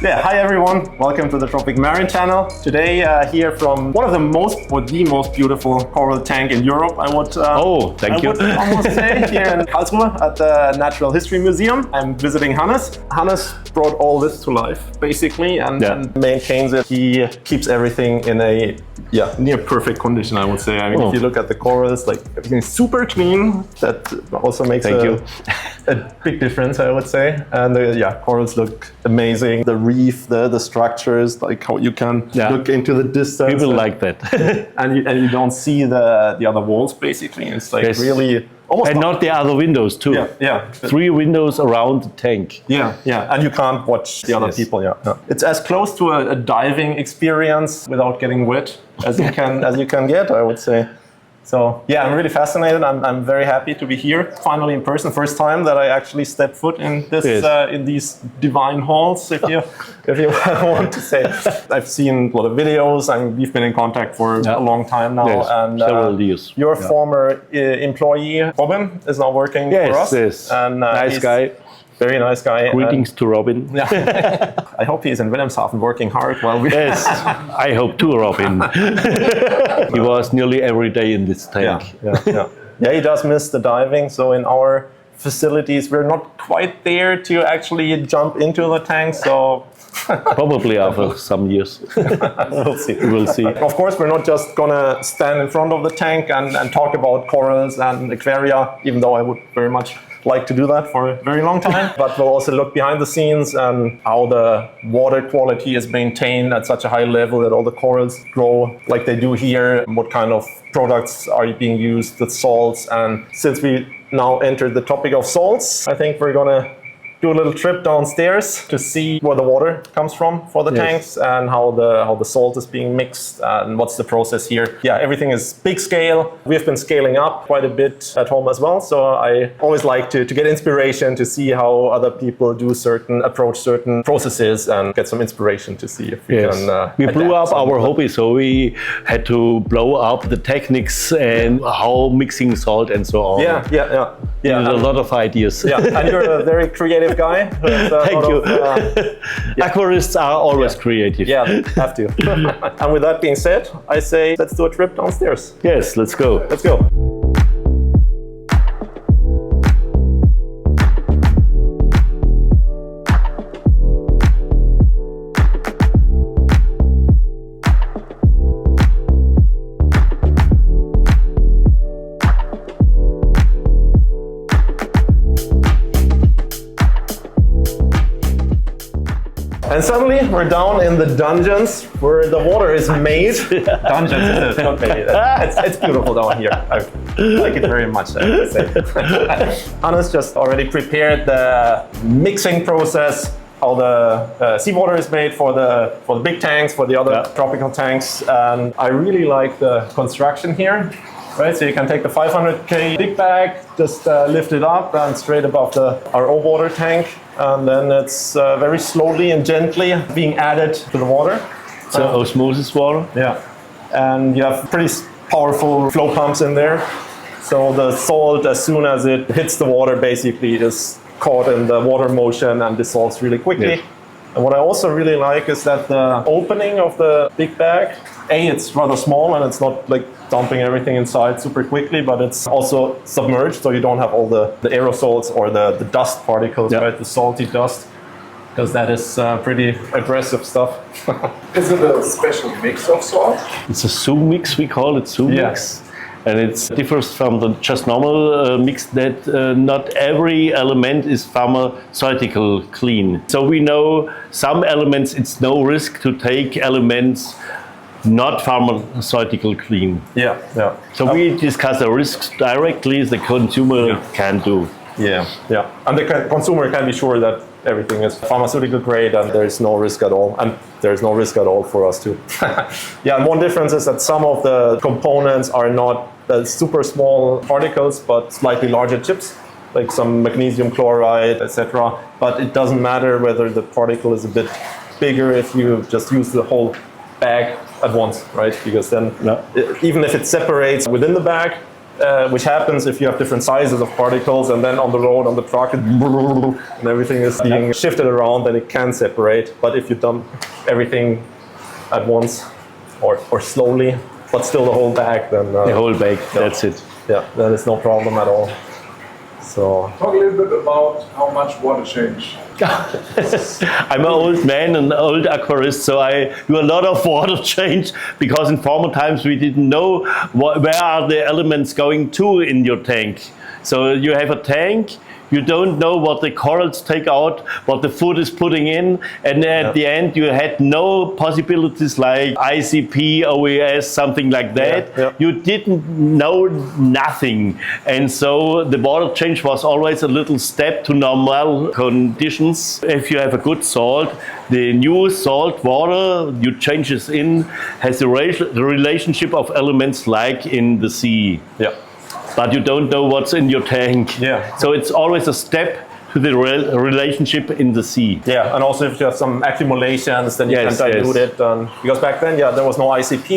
Yeah, hi everyone. Welcome to the Tropic Marin channel. Today here from one of the most, or the most beautiful coral tank in Europe, I would thank you. Would almost say, here in Karlsruhe at the Natural History Museum. I'm visiting Hannes. Hannes brought all this to life, basically, and maintains it. He keeps everything in a near perfect condition, I would say. I mean, if you look at the corals, like everything's super clean. That also makes a big difference, I would say. And corals look amazing. The reef, the structures, like how you can look into the distance. People like that. and you don't see the other walls, basically. It's like really almost. And not the other windows too. Yeah. 3 windows around the tank. Yeah. And you can't watch the other people. It's as close to a diving experience without getting wet as you can get, I would say. So I'm really fascinated. I'm very happy to be here, finally in person. First time that I actually step foot in this in these divine halls, if you want to say. I've seen a lot of videos, and we've been in contact for a long time now. And several years. Your former employee, Robin, is now working for us. Yes. And nice guy. Very nice guy. Greetings to Robin. I hope he's in Wilhelmshaven working hard while we... Yes, I hope too, Robin. He was nearly every day in this tank. Yeah, he does miss the diving. So in our facilities, we're not quite there to actually jump into the tank. So probably after some years. We'll see. We'll see. Of course, we're not just gonna stand in front of the tank and talk about corals and aquaria, even though I would very much like to do that for a very long time. But we'll also look behind the scenes and how the water quality is maintained at such a high level that all the corals grow like they do here. What kind of products are being used, the salts. And since we now entered the topic of salts, I think we're gonna do a little trip downstairs to see where the water comes from for the tanks and how the salt is being mixed and what's the process here. Yeah, everything is big scale. We've been scaling up quite a bit at home as well. So I always like to get inspiration to see how other people approach certain processes and get some inspiration to see if we can we blew up our hobby, so we had to blow up the techniques and how mixing salt and so on. Yeah, a lot of ideas. Yeah, and you're a very creative guy. Thank you. Aquarists are always creative. Yeah, have to. And with that being said, I say let's do a trip downstairs. Yes, let's go. Let's go. And suddenly we're down in the dungeons where the water is made. Dungeons, isn't it? Not maybe. It's beautiful down here. I like it very much, I would say. Hannes just already prepared the mixing process, how the seawater is made for the big tanks, for the other tropical tanks. And I really like the construction here. Right, so you can take the 500K big bag, just lift it up and straight above our water tank, and then it's very slowly and gently being added to the water. So osmosis water? Yeah, and you have pretty powerful flow pumps in there. So the salt, as soon as it hits the water, basically is caught in the water motion and dissolves really quickly. Yes. And what I also really like is that the opening of the big bag, it's rather small and it's not like dumping everything inside super quickly, but it's also submerged, so you don't have all the aerosols or the dust particles, right? The salty dust, because that is pretty aggressive stuff. Is it a special mix of salt? It's a sous mix, we call it sous mix. And it differs from the just normal mix that not every element is pharmaceutical clean. So we know some elements, it's no risk to take elements not pharmaceutical clean. So we discuss the risks directly the consumer can do. And the consumer can be sure that everything is pharmaceutical grade and there is no risk at all. And there is no risk at all for us too. And one difference is that some of the components are not super small particles, but slightly larger chips, like some magnesium chloride, etc. But it doesn't matter whether the particle is a bit bigger if you just use the whole bag at once, right? Because then even if it separates within the bag, which happens if you have different sizes of particles, and then on the road, on the truck, and everything is being shifted around, then it can separate. But if you dump everything at once or slowly, but still the whole bag, then the whole bag, that's it. Yeah, then it's no problem at all. So talk a little bit about how much water change. I'm an old man, an old aquarist, so I do a lot of water change, because in former times we didn't know where are the elements going to in your tank. So you have a tank, you don't know what the corals take out, what the food is putting in, and at the end you had no possibilities like ICP, OES, something like that. You didn't know nothing, and so the water change was always a little step to normal conditions. If you have a good salt, the new salt water you changes in has the relationship of elements like in the sea. But you don't know what's in your tank. So it's always a step to the relationship in the sea. And also if you have some accumulations, then you can dilute it. Because back then, there was no ICP,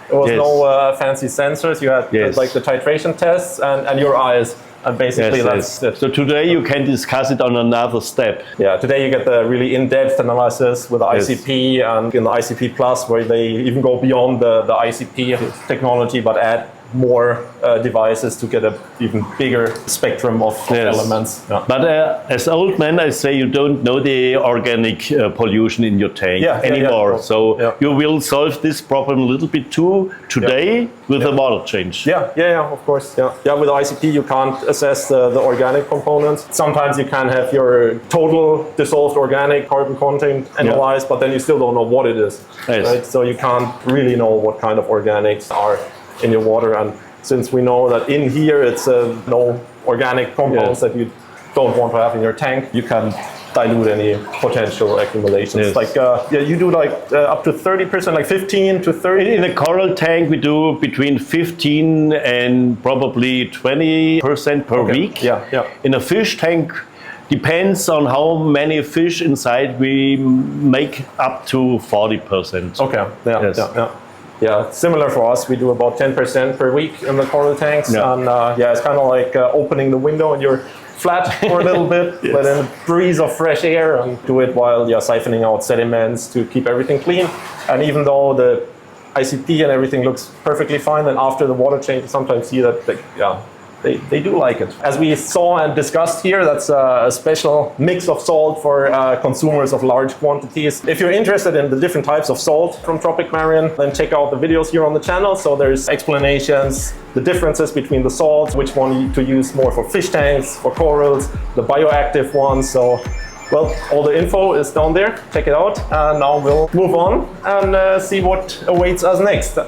there was no fancy sensors. You had like the titration tests and your eyes. And basically that's it. So today you can discuss it on another step. Today you get the really in-depth analysis with the ICP and in the ICP Plus, where they even go beyond the ICP technology, but add more devices to get an even bigger spectrum of elements. But as old man, I say you don't know the organic pollution in your tank anymore. So you will solve this problem a little bit too today with the water change. Of course. With ICP you can't assess the organic components. Sometimes you can have your total dissolved organic carbon content analyzed, but then you still don't know what it is. Right? So you can't really know what kind of organics are in your water, and since we know that in here it's no organic compounds that you don't want to have in your tank, you can dilute any potential accumulations. Like you do like up to 30%, like 15 to 30. In a coral tank we do between 15 and probably 20% per week. In a fish tank, depends on how many fish inside, we make up to 40%. Similar for us. We do about 10% per week in the coral tanks, and it's kind of like opening the window and you're flat for a little bit, let in a breeze of fresh air, and do it while siphoning out sediments to keep everything clean. And even though the ICP and everything looks perfectly fine, then after the water change, you sometimes see that they do like it. As we saw and discussed here, that's a special mix of salt for consumers of large quantities. If you're interested in the different types of salt from Tropic Marin, then check out the videos here on the channel. So there's explanations, the differences between the salts, which one to use more for fish tanks, for corals, the bioactive ones. So, well, all the info is down there. Check it out. And now we'll move on and see what awaits us next.